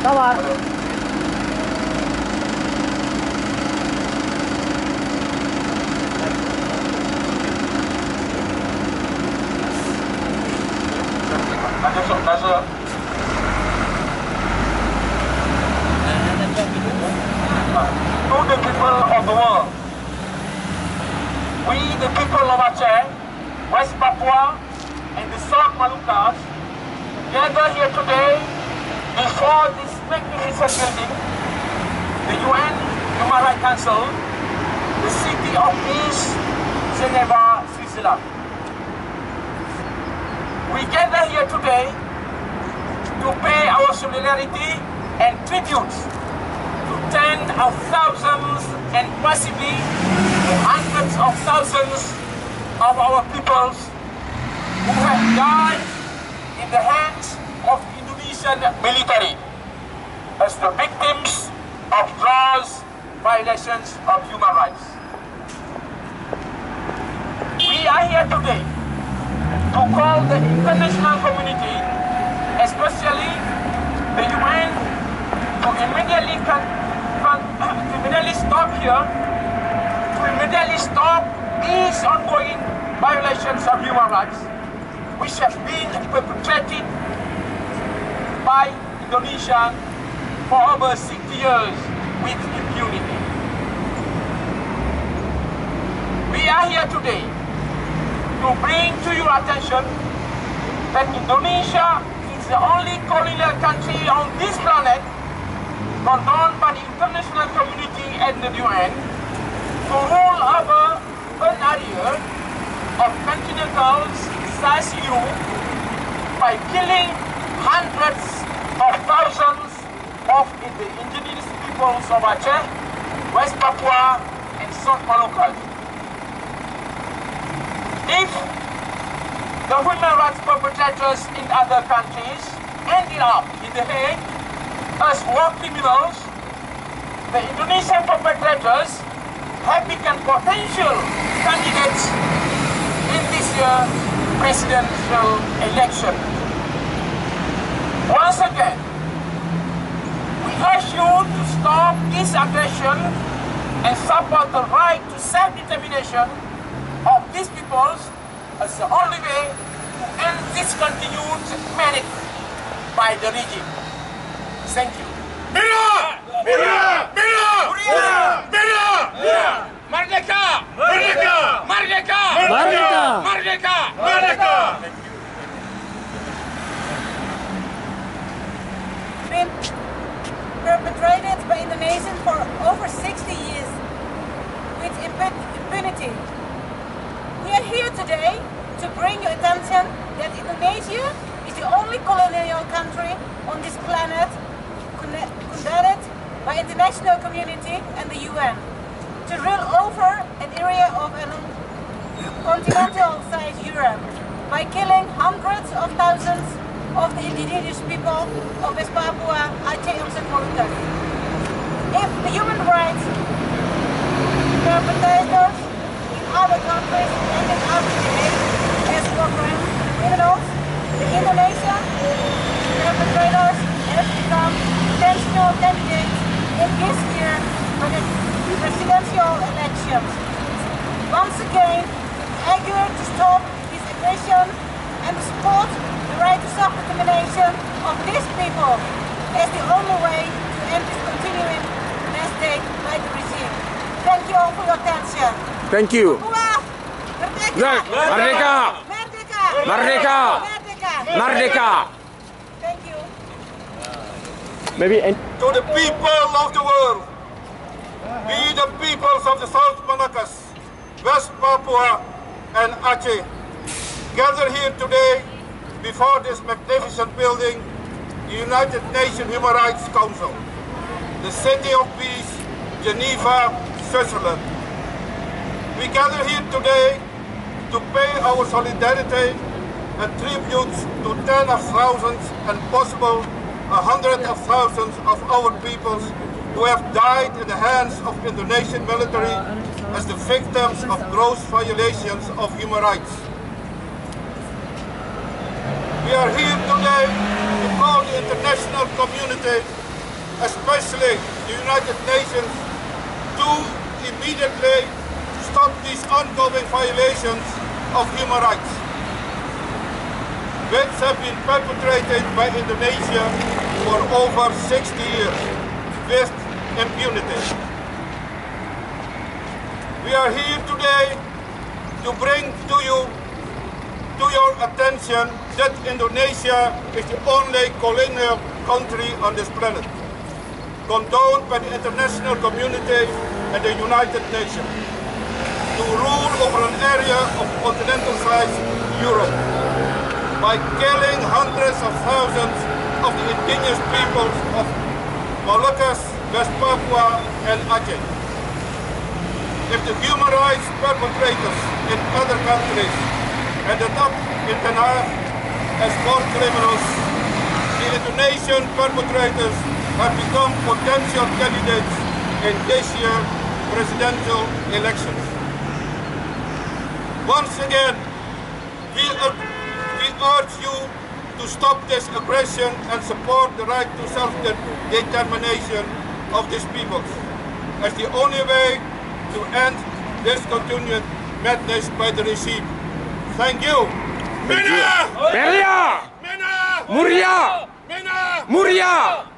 Tawar. To the people of the world, we the people of Acheh, West Papua and the South Moluccas gather here today before this magnificent building, the UN Human Rights Council, the city of Peace, Geneva, Switzerland. We gather here today to pay our solidarity and tribute to tens of thousands and possibly hundreds of thousands of our peoples who have died in the hands of the Indonesian military as the victims of gross violations of human rights. We are here today to call the international community, especially the UN, to immediately stop these ongoing violations of human rights, which have been perpetrated by Indonesia for over 60 years with impunity. We are here today to bring to your attention that Indonesia is the only colonial country on this planet condoned by the international community and the UN to rule over an area of continental-size by killing hundreds of thousands of the indigenous peoples of Acheh, West Papua and South Moluccas. If the human rights perpetrators in other countries ended up in The Hague as war criminals, the Indonesian perpetrators have become potential candidates in this year's presidential election. Once again, we urge you to stop this aggression and support the right to self-determination of these peoples as the only way to end this continued panic by the regime. Thank you. Bela! Bela! Bela! Bela! Bela! Merdeka! Merdeka! Merdeka! Merdeka! Merdeka! Merdeka! Been perpetrated by Indonesians for over 60 years with impunity. We are here today to bring your attention that Indonesia is the only colonial country on this planet condemned by international community and the UN to rule over an area of an continental-size Europe by killing hundreds of thousands of the indigenous people of West Papua, Acheh and South Moluccas. If the human rights perpetrators in other countries ended up today as war criminals, the Indonesian perpetrators have become potential candidates in this year for the presidential elections. Once again, we argue to stop this aggression and to support the right to self-determination of these people as the only way to end this continuing mistake by the regime. Thank you all for your attention. Thank you. Papua, Merdeka! Merdeka! Merdeka! Merdeka! Merdeka! Merdeka! Thank you. Maybe To the people of the world, we the peoples of the South Moluccas, West Papua and Acheh, gather here today before this magnificent building, the United Nations Human Rights Council, the City of Peace, Geneva, Switzerland. We gather here today to pay our solidarity and tributes to tens of thousands and possible hundreds of thousands of our peoples who have died in the hands of Indonesian military as the victims of gross violations of human rights. We are here today to call the international community especially the United Nations, to immediately stop these ongoing violations of human rights, which have been perpetrated by Indonesia for over 60 years with impunity. We are here today to bring to your attention that Indonesia is the only colonial country on this planet, condoned by the international community and the United Nations, to rule over an area of continental-size Europe by killing hundreds of thousands of the indigenous peoples of Moluccas, West Papua and Acheh. If the human rights perpetrators in other countries ended up in Den Haag as war criminals, the Indonesian perpetrators have become potential candidates in this year's presidential elections. Once again, we urge you to stop this aggression and support the right to self-determination of these peoples as the only way to end this continued madness by the regime. Thank you. Mena! Belia! Mena! Muria! Mena! Muria!